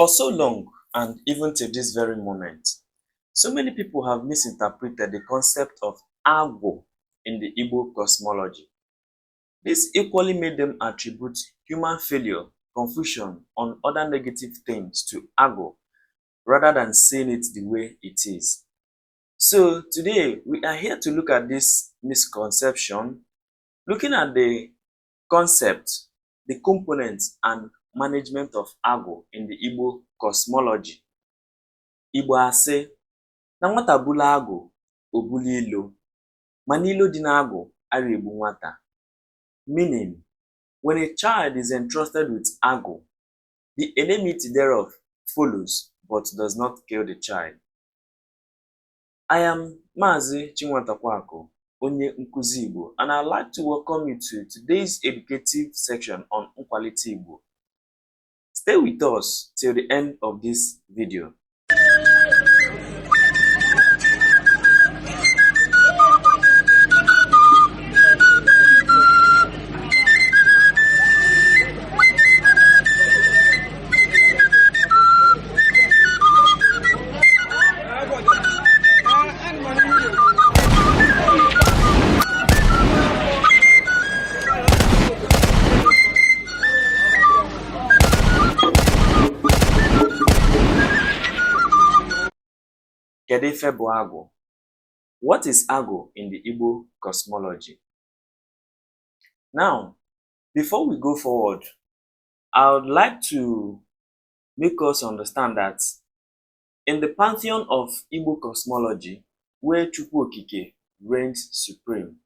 For so long, and even to this very moment, so many people have misinterpreted the concept of Agwu in the Igbo cosmology. This equally made them attribute human failure, confusion, and other negative things to Agwu rather than seeing it the way it is. So today we are here to look at this misconception, looking at the concept, the components, and management of Agwu in the Igbo cosmology. Igbo asị na nwata bulu agụ o bulu ilo, ma n'ilo dị n'agụ ara egbu nwata. Meaning, when a child is entrusted with agụ, the enmity thereof follows but does not kill the child. I am Maazị Chinwatakwaku, onye nkuzi Igbo, and I'd like to welcome you to today's educative section on Nkwalite Igbo. Stay with us till the end of this video. Kedu ife bụ Agwu? What is Agwu in the Igbo cosmology? Now, before we go forward, I would like to make us understand that in the pantheon of Igbo cosmology, where Chukwu Okike reigns supreme,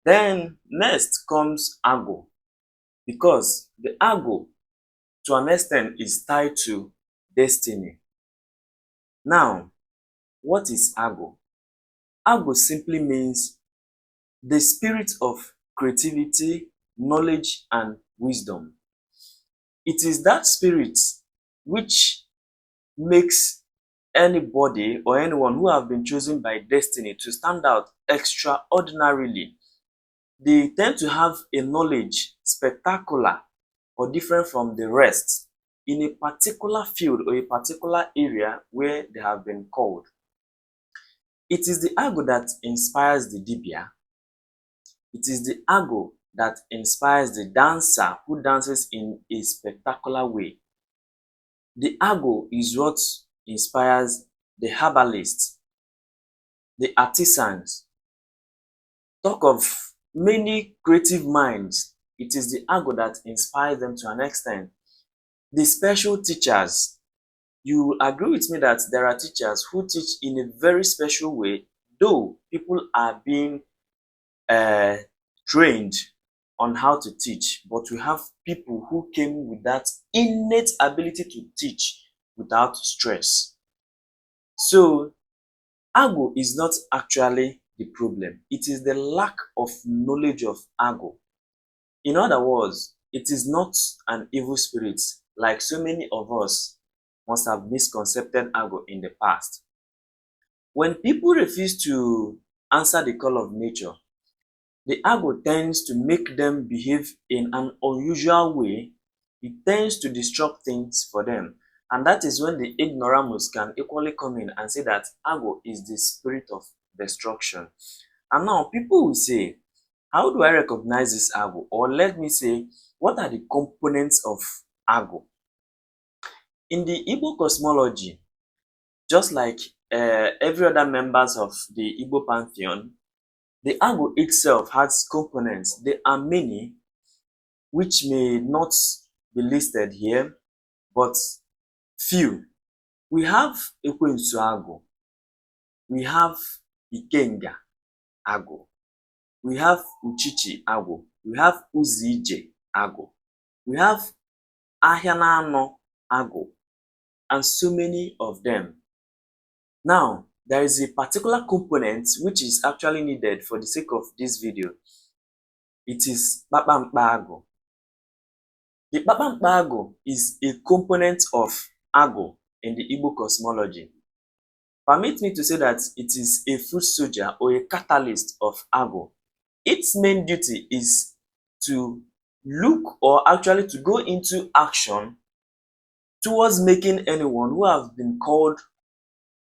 then next comes Agwu, because the Agwu, to an extent, is tied to destiny. Now, what is Agwu? Agwu simply means the spirit of creativity, knowledge, and wisdom. It is that spirit which makes anybody or anyone who have been chosen by destiny to stand out extraordinarily. They tend to have a knowledge spectacular or different from the rest in a particular field or a particular area where they have been called. It is the Agwu that inspires the Dibia. It is the Agwu that inspires the dancer who dances in a spectacular way. The Agwu is what inspires the herbalists, the artisans. Talk of many creative minds. It is the Agwu that inspires them to an extent. The special teachers. You will agree with me that there are teachers who teach in a very special way, though people are being trained on how to teach, but we have people who came with that innate ability to teach without stress. So, Agwu is not actually the problem. It is the lack of knowledge of Agwu. In other words, it is not an evil spirit like so many of us must have misconcepted Agwu in the past. When people refuse to answer the call of nature, the Agwu tends to make them behave in an unusual way. It tends to disrupt things for them. And that is when the ignoramus can equally come in and say that Agwu is the spirit of destruction. And now people will say, how do I recognize this Agwu? Or let me say, what are the components of Agwu? In the Igbo cosmology, just like every other members of the Igbo pantheon, the Agwu itself has components. There are many which may not be listed here, but few. We have Ekwensu Agwu, we have Ikenga Agwu, we have Uchichi Agwu, we have Uzije Agwu, we have Ahianano Agwu, and so many of them. Now, there is a particular component which is actually needed for the sake of this video. It is Kpakpamkpa Agwu. The Kpakpamkpa Agwu is a component of Agwu in the Igbo cosmology. Permit me to say that it is a foot soldier or a catalyst of Agwu. Its main duty is to look or actually to go into action towards making anyone who have been called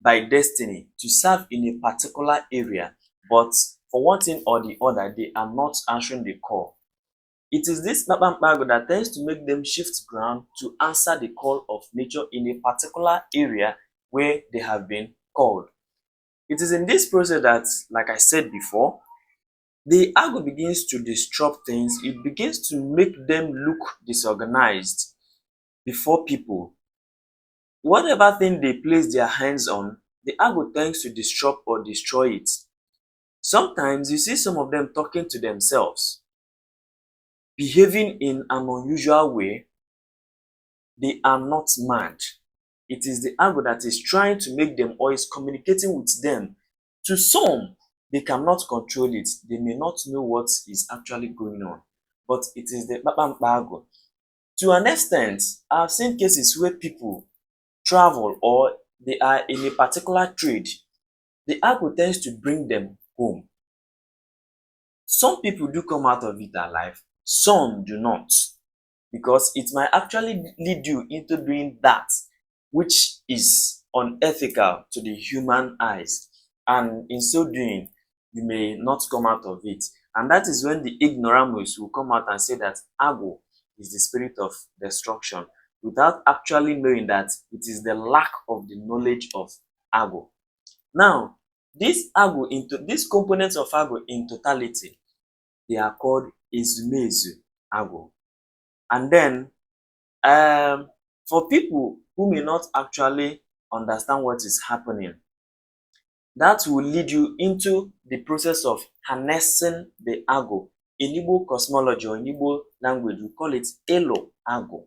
by destiny to serve in a particular area, but for one thing or the other, they are not answering the call. It is this kpakpakpago that tends to make them shift ground to answer the call of nature in a particular area where they have been called. It is in this process that, like I said before, the Agwu begins to disrupt things. It begins to make them look disorganized before people. Whatever thing they place their hands on, the Agwu tends to disrupt or destroy it. Sometimes you see some of them talking to themselves, behaving in an unusual way. They are not mad. It is the Agwu that is trying to make them or is communicating with them. To some, they cannot control it. They may not know what is actually going on. But it is the Kpakpakpa Agwu. To an extent, I've seen cases where people travel or they are in a particular trade. The Agwu tends to bring them home. Some people do come out of it alive, some do not, because it might actually lead you into doing that which is unethical to the human eyes, and in so doing, you may not come out of it. And that is when the ignoramus will come out and say that Agwu is the spirit of destruction, without actually knowing that it is the lack of the knowledge of Agwu. Now, these components of Agwu in totality, they are called ezumezu Agwu. And then, for people who may not actually understand what is happening, that will lead you into the process of harnessing the Agwu. In Igbo cosmology or in Igbo language, we call it Elo Agwu.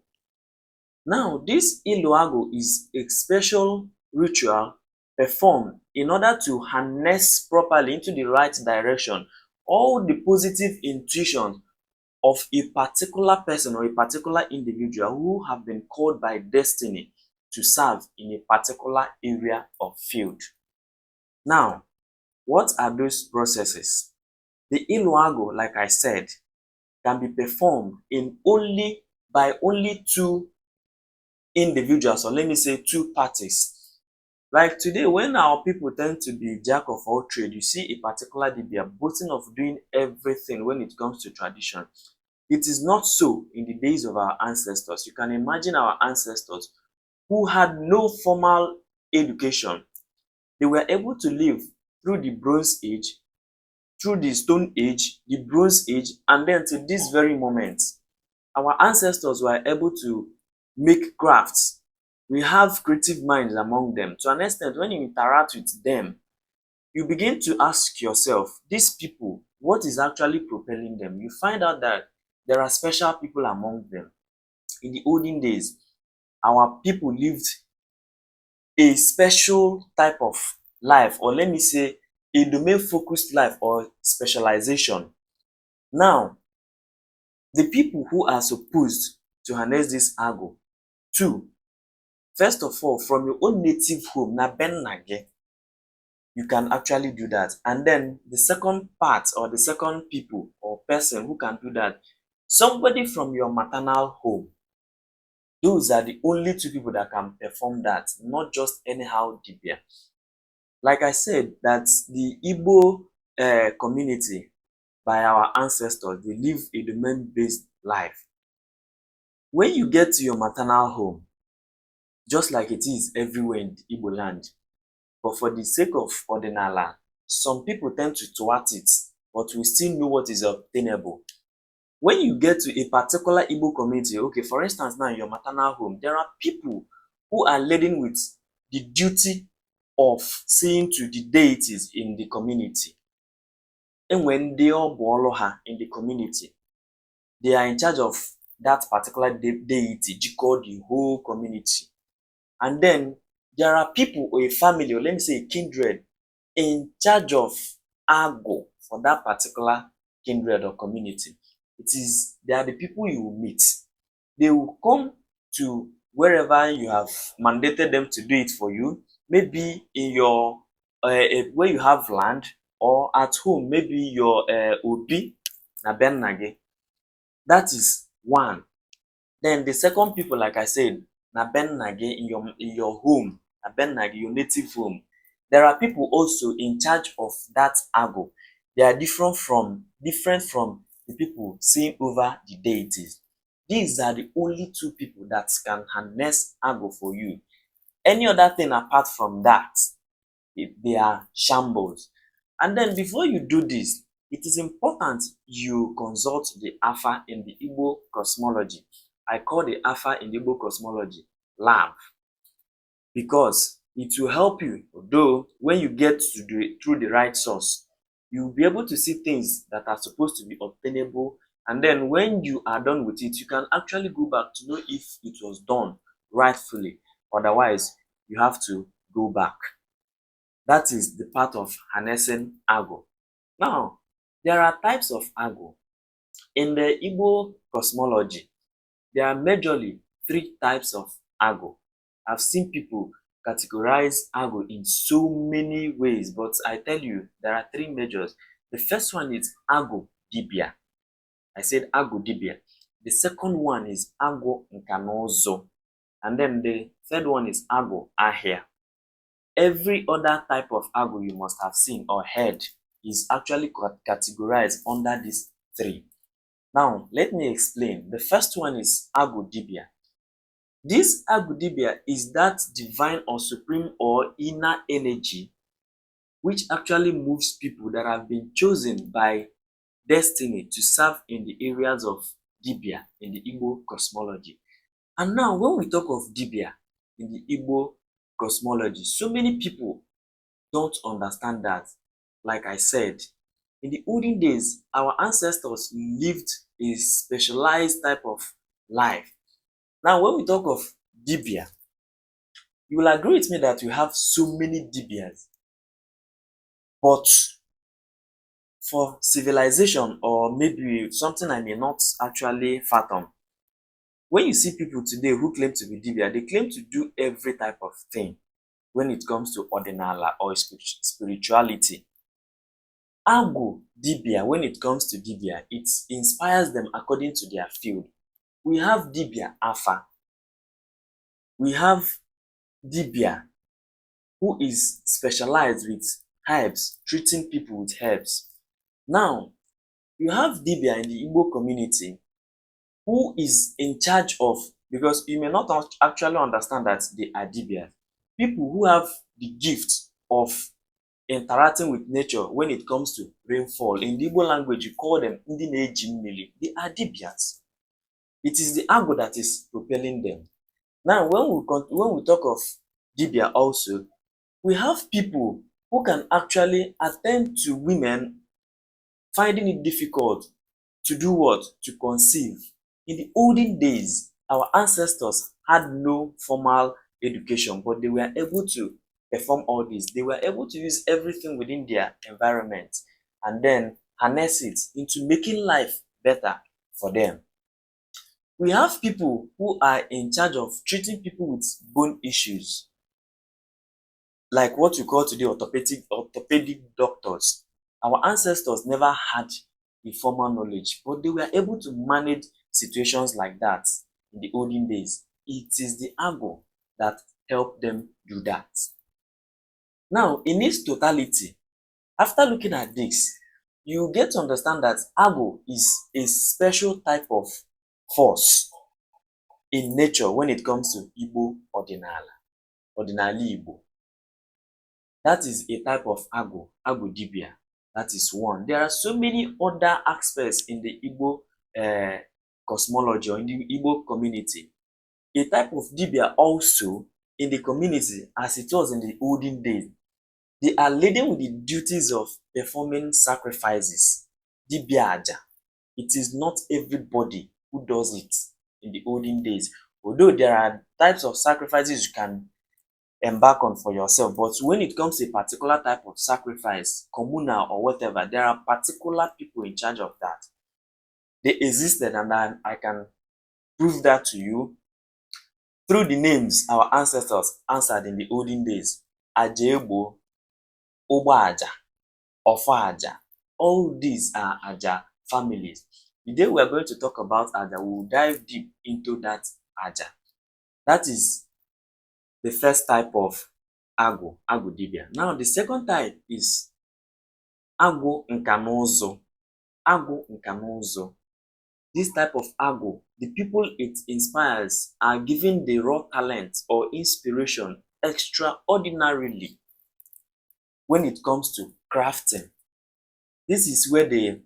Now, this Elo Agwu is a special ritual performed in order to harness properly into the right direction all the positive intuition of a particular person or a particular individual who have been called by destiny to serve in a particular area of field. Now, what are those processes? The Elo Agwu, like I said, can be performed by only two individuals, or let me say two parties. Like today, when our people tend to be jack of all trade, you see a particular dibia boasting of doing everything when it comes to tradition. It is not so in the days of our ancestors. You can imagine our ancestors who had no formal education. They were able to live through the Bronze Age, through the Stone Age, the Bronze Age, and then to this very moment. Our ancestors were able to make crafts. We have creative minds among them. To an extent, when you interact with them, you begin to ask yourself, these people, what is actually propelling them? You find out that there are special people among them. In the olden days, our people lived a special type of life, or let me say, a domain focused life or specialization. Now, the people who are supposed to harness this Agwu, two, first of all, from your own native home, na ben nage, you can actually do that. And then the second part or the second people or person who can do that, somebody from your maternal home. Those are the only two people that can perform that, not just anyhow dibia. Like I said, that the Igbo community, by our ancestors, they live a domain-based life. When you get to your maternal home, just like it is everywhere in the Igbo land, but for the sake of ordinala, some people tend to thwart it, but we still know what is obtainable. When you get to a particular Igbo community, okay, for instance, now in your maternal home, there are people who are laden with the duty of seeing to the deities in the community. And when they are Boloha in the community, they are in charge of that particular deity, called the whole community. And then there are people or a family, or let me say a kindred, in charge of Agwu for that particular kindred or community. They are the people you will meet. They will come to wherever you have mandated them to do it for you, maybe in your where you have land, or at home, maybe your obi na ben nage. That is one. Then the second people, like I said, na bennage in your home, na bennage, your native home. There are people also in charge of that Agwu. They are different from the people seeing over the deities. These are the only two people that can harness Agwu for you. Any other thing apart from that, they are shambles. And then before you do this, it is important you consult the Alpha in the Igbo cosmology. I call the Alpha in the Igbo cosmology lab, because it will help you. Though when you get to do it through the right source, you'll be able to see things that are supposed to be obtainable. And then when you are done with it, you can actually go back to know if it was done rightfully. Otherwise, you have to go back. That is the part of harnessing Agwu. Now, there are types of Agwu. In the Igbo cosmology, there are majorly three types of Agwu. I've seen people categorize Agwu in so many ways, but I tell you, there are three majors. The first one is Agwu dibia. I said Agwu dibia. The second one is Agwu nkanozo. And then the third one is Agwu ahia. Every other type of Agwu you must have seen or heard is actually categorized under these three. Now, let me explain. The first one is Agwu dibia. This Agwu dibia is that divine or supreme or inner energy which actually moves people that have been chosen by destiny to serve in the areas of dibia in the Igbo cosmology. And now, when we talk of dibia in the Igbo cosmology, so many people don't understand that. Like I said, in the olden days, our ancestors lived a specialized type of life. Now, when we talk of dibia, you will agree with me that we have so many dibias. But for civilization, or maybe something I may not actually fathom, when you see people today who claim to be dibia, they claim to do every type of thing when it comes to ordinala or spirituality. Agwu dibia, when it comes to dibia, it inspires them according to their field. We have dibia afa. We have dibia who is specialized with herbs, treating people with herbs. Now, you have dibia in the Igbo community who is in charge of, because you may not actually understand that they are dibias, people who have the gift of interacting with nature when it comes to rainfall. In the Igbo language, you call them ndị na-eji mmiri. They are dibias. It is the Agwu that is propelling them. Now, when we talk of dibia also, we have people who can actually attend to women finding it difficult to do what? To conceive. In the olden days, our ancestors had no formal education, but they were able to perform all this. They were able to use everything within their environment and then harness it into making life better for them. We have people who are in charge of treating people with bone issues, like what we call today orthopedic doctors. Our ancestors never had the formal knowledge, but they were able to manage situations like that in the olden days. It is the Agwu that helped them do that. Now, in its totality, after looking at this, you get to understand that Agwu is a special type of force in nature when it comes to Igbo ordinary Igbo. That is a type of Agwu dibia. That is one. There are so many other aspects in the Igbo cosmology or in the Igbo community. A type of dibia also in the community, as it was in the olden days, they are laden with the duties of performing sacrifices. Dibia aja. It is not everybody who does it in the olden days. Although there are types of sacrifices you can embark on for yourself, but when it comes to a particular type of sacrifice, communal or whatever, there are particular people in charge of that. They existed, and I can prove that to you through the names our ancestors answered in the olden days. Agwu, Aja, Aja. All these are Aja families. The day we are going to talk about Aja, we will dive deep into that Aja. That is the first type of Agwu, Agwu dibia. Now the second type is Agwu nka na ụzụ. Agwu nka na ụzụ. This type of Agwu, the people it inspires are given the raw talent or inspiration extraordinarily when it comes to crafting. This is where the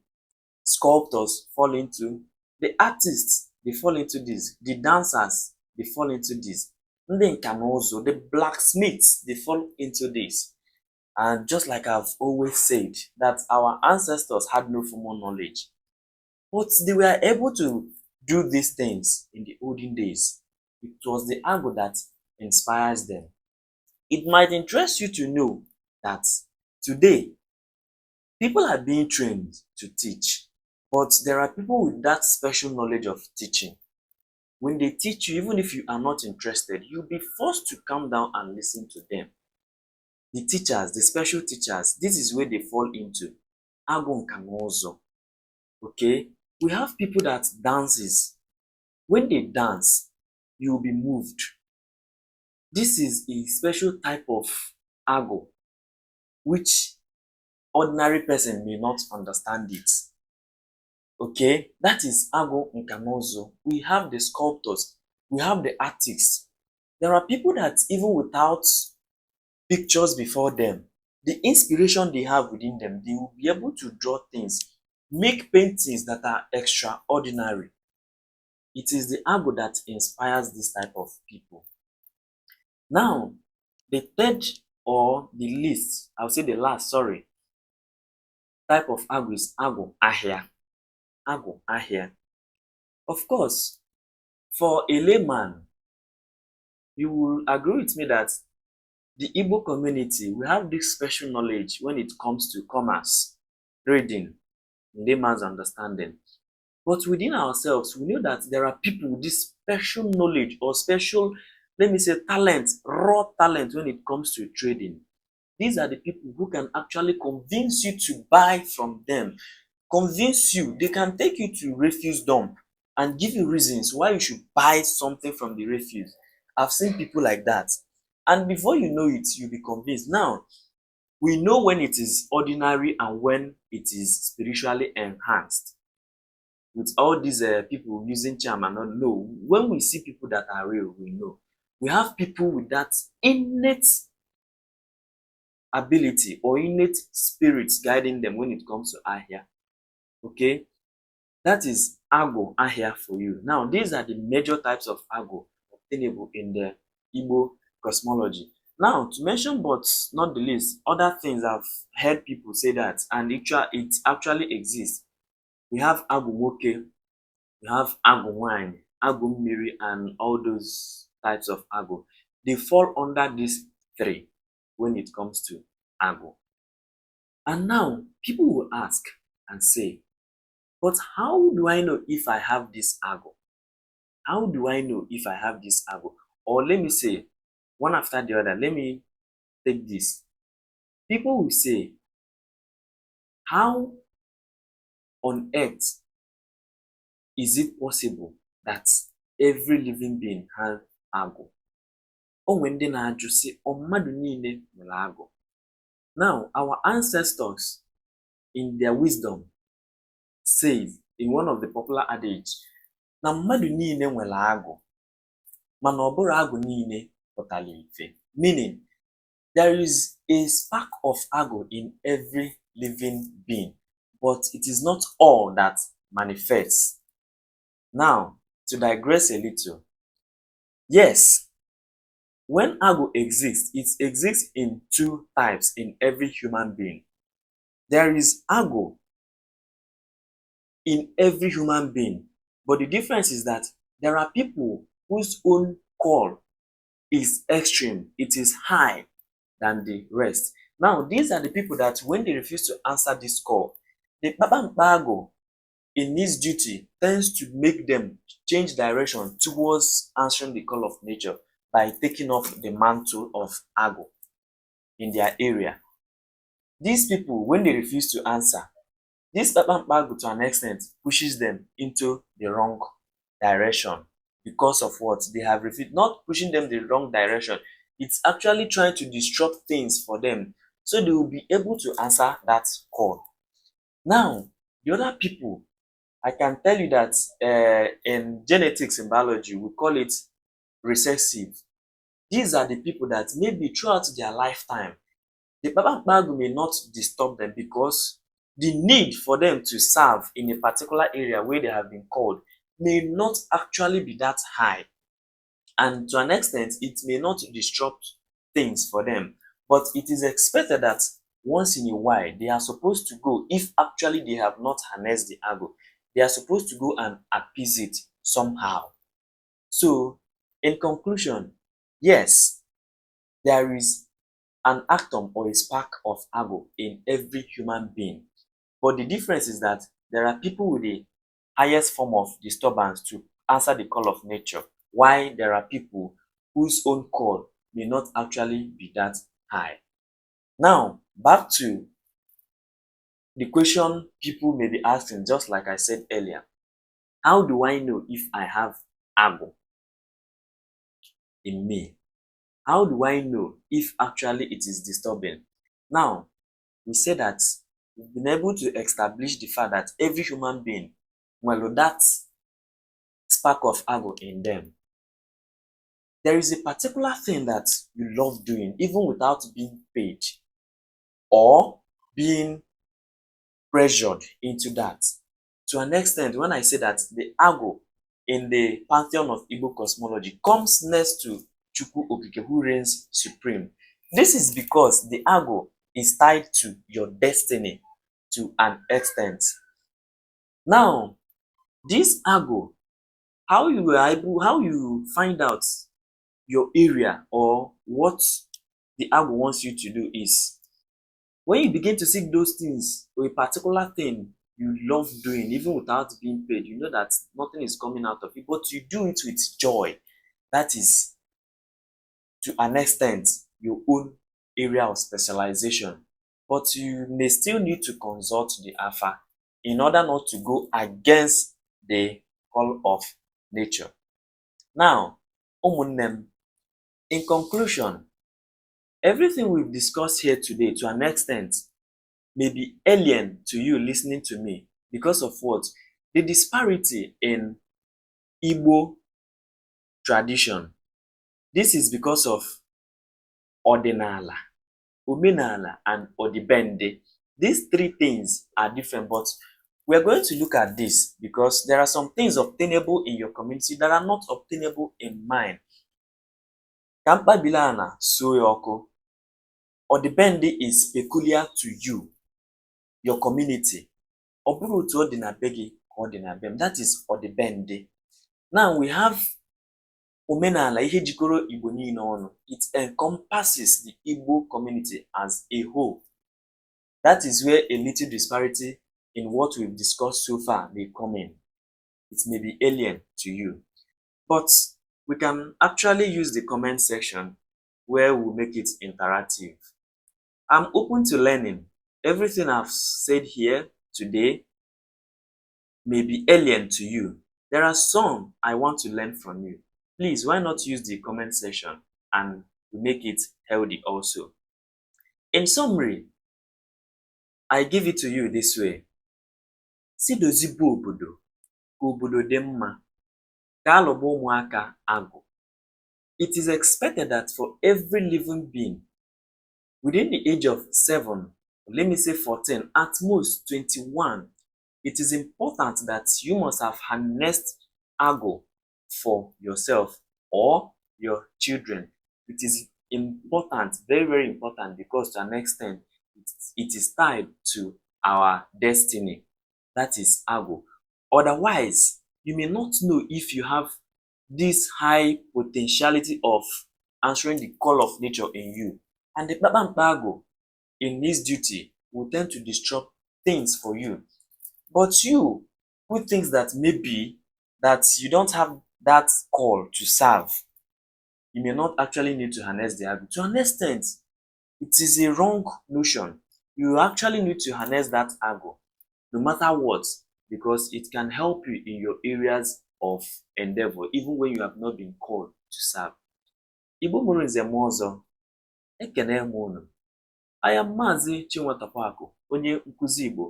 sculptors fall into, the artists they fall into this, the dancers they fall into this, ndị nka na ụzụ, the blacksmiths they fall into this. And just like I've always said, that our ancestors had no formal knowledge, but they were able to do these things in the olden days. It was the Agwu that inspires them. It might interest you to know that today people are being trained to teach, but there are people with that special knowledge of teaching. When they teach you, even if you are not interested, you'll be forced to calm down and listen to them. The teachers, the special teachers, this is where they fall into. Agwu nka na ụzụ. Okay? We have people that dances. When they dance, you will be moved. This is a special type of Agwu, which ordinary person may not understand it. Okay, that is Agwu nka na ụzụ. We have the sculptors, we have the artists. There are people that even without pictures before them, the inspiration they have within them, they will be able to draw things, make paintings that are extraordinary. It is the Agwu that inspires this type of people. Now, the third or the least, I would say the last, sorry, type of Agwu is Agwu ahia. Agwu ahia. Of course, for a layman, you will agree with me that the Igbo community, we have this special knowledge when it comes to commerce, trading, layman's understanding. But within ourselves, we know that there are people with this special knowledge or special, let me say, talent, raw talent when it comes to trading. These are the people who can actually convince you to buy from them. Convince you, they can take you to refuse dump and give you reasons why you should buy something from the refuse. I've seen people like that. And before you know it, you'll be convinced. Now, we know when it is ordinary and when it is spiritually enhanced. With all these people using charm and all, no. When we see people that are real, we know. We have people with that innate ability or innate spirits guiding them when it comes to ahia. Okay, that is Agwu ahia for you. Now, these are the major types of Agwu obtainable in the Igbo cosmology. Now, to mention but not the least, other things I've heard people say that, and it actually exists. We have Agwu nwoke, we have Agwu nwanyị, Agwu mmiri, and all those types of Agwu. They fall under these three when it comes to Agwu. And now, people will ask and say, but how do I know if I have this Agwu? How do I know if I have this Agwu? Or let me say, one after the other, let me take this. People will say, how on earth is it possible that every living being has Agwu? O nwere ndị na-ajụ sị, ọ mmadụ niile nwere Agwu. Now, our ancestors, in their wisdom, says in one of the popular adage, na mmadụ niile nwere Agwu, mana ọ bụrụ Agwu niile pụtara ife. Meaning, there is a spark of Agwu in every living being, but it is not all that manifests. Now, to digress a little, yes, when Agwu exists, it exists in two types in every human being. There is Agwu in every human being, but the difference is that there are people whose own call is extreme, it is high than the rest. Now, these are the people that when they refuse to answer this call, the Papa Agwu in his duty tends to make them change direction towards answering the call of nature by taking up the mantle of Agwu in their area. These people, when they refuse to answer, this Papa Agwu to an extent pushes them into the wrong direction. because of what they have refused, not pushing them the wrong direction. It's actually trying to disrupt things for them so they will be able to answer that call. Now, the other people, I can tell you that in genetics in biology, we call it recessive. These are the people that maybe throughout their lifetime, the Baba Mbago may not disturb them because the need for them to serve in a particular area where they have been called may not actually be that high. And to an extent, it may not disrupt things for them. But it is expected that once in a while, they are supposed to go, if actually they have not harnessed the Agwu, they are supposed to go and appease it somehow. So, in conclusion, yes, there is an atom or a spark of Agwu in every human being. But the difference is that there are people with the highest form of disturbance to answer the call of nature, while there are people whose own call may not actually be that high. Now, back to the question people may be asking, just like I said earlier. How do I know if I have Agwu in me? How do I know if actually it is disturbing? Now, we say that we've been able to establish the fact that every human being, well, that spark of Agwu in them. There is a particular thing that you love doing, even without being paid or being pressured into that. To an extent, when I say that the Agwu in the pantheon of Igbo cosmology comes next to Chukwu Okike, who reigns supreme. This is because the Agwu is tied to your destiny to an extent. Now, this Agwu, how you find out your area or what the Agwu wants you to do is when you begin to seek those things or a particular thing you love doing, even without being paid, you know that nothing is coming out of it, but you do it with joy. That is, to an extent, your own area of specialization. But you may still need to consult the Alpha in order not to go against the call of nature. Now, ụmụnne, in conclusion, everything we've discussed here today to an extent may be alien to you listening to me because of what? The disparity in Igbo tradition. This is because of Ordinala, Omenala, and Odibende. These three things are different, but we're going to look at this because there are some things obtainable in your community that are not obtainable in mine. Kampa Bilana Suyoko. Odibende is peculiar to you, your community. Oburu to Odinabegi Odinabem. That is Odibende. Now we have Omenala ihe jikoro Igbo niile ọnụ. It encompasses the Igbo community as a whole. That is where a little disparity in what we've discussed so far may come in. It may be alien to you. But we can actually use the comment section where we'll make it interactive. I'm open to learning. Everything I've said here today may be alien to you. There are some I want to learn from you. Please, why not use the comment section and make it healthy also? In summary, I give it to you this way. Si dozibo obodo, ka obodo dị mma, ka alụba ụmụaka agụ. It is expected that for every living being within the age of 7, let me say 14, at most 21, it is important that you must have harnessed Agwu for yourself or your children. It is important, very, very important, because to an extent, it is tied to our destiny. That is Agwu. Otherwise, you may not know if you have this high potentiality of answering the call of nature in you. And the Baba Agwu in his duty will tend to disrupt things for you. But you who thinks that maybe that you don't have that call to serve, you may not actually need to harness the Agwu. To an extent, it is a wrong notion. You actually need to harness that Agwu, no matter what, because it can help you in your areas of endeavor, even when you have not been called to serve. Igbo mụrụ nze m ọzọ, ekene m unu. I am Mazi Chinwatapaku, onye nkuzi Igbo.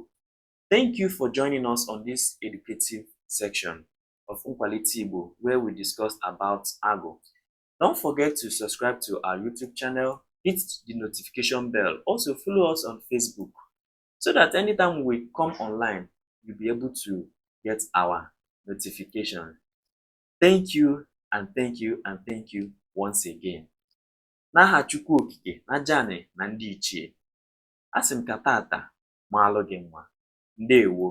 Thank you for joining us on this educative section of Nkwalite Igbo, where we discussed about Agwu. Don't forget to subscribe to our YouTube channel, hit the notification bell. Also follow us on Facebook so that anytime we come online, you'll be able to get our notification. Thank you and thank you and thank you once again. N'aha Chukwu Okike, n'aja anị na ndị ichie, asị m ka tata maalụ gị mma. Ndewo.